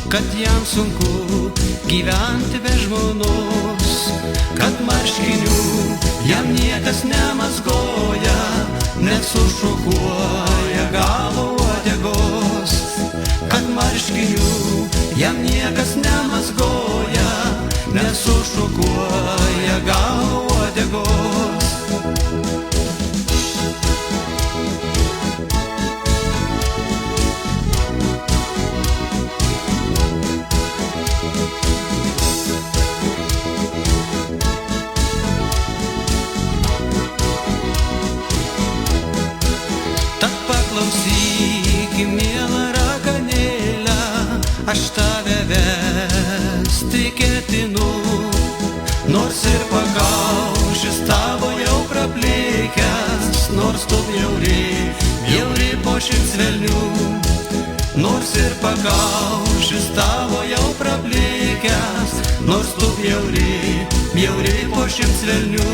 kad jam sunku gyventi be žmonos, kad marškinių jam niekas nemazgoja, nesušukuoja galo uodegos, kad marškinių jam niekas nemazgoja, nesušukuoja galo uodegos. Paklausyk, miela raganėle, aš tave vesti ketinu, nors ir pakaušis tavo jau praplikęs, nors tu bjauri, bjauri po šimts velnių, nors ir pakaušis tavo jau praplikęs, nors tu bjauri, bjauri po šimts velnių.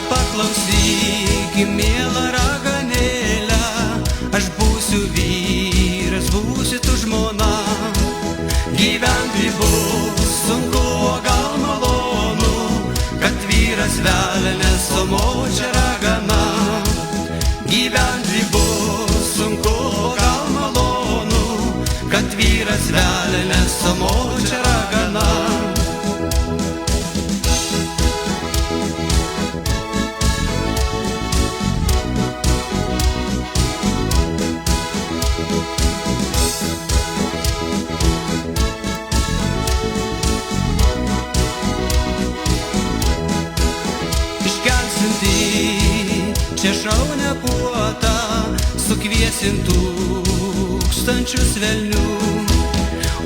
Paklausyk, miela raganėle, aš būsiu vyras, būsi tu žmona. Gyventi bus sunku, o gal malonu, kad vyras velnias, o močia ragana. Gyventi bus sunku, o gal malonu, kad vyras velnias, o močia ragana. Čia šaunę puotą sukviesim tūkstančius velnių,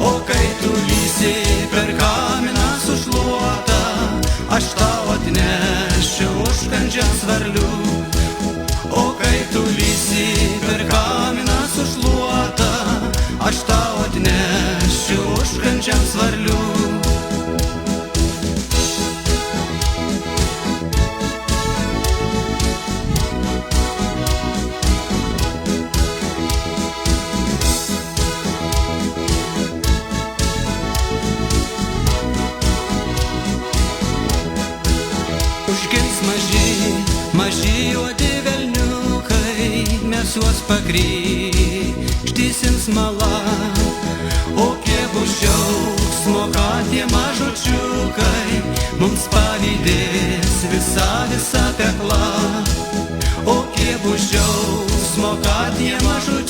o kai tu lysi per kaminą sušluotą, aš tau atnešiu užkandžiams varlių. O kai tu lysi per kaminą sušluotą, aš tau atnešiu užkandžiams varlių. Užgims maži juodi velniukai, mes juos pakrikštysim smala. O kiek bus džiaugsmo, kad tie mažučiukai mums pavydės visa pekla. O kiek bus džiaugsmo, kad tie mažučiukai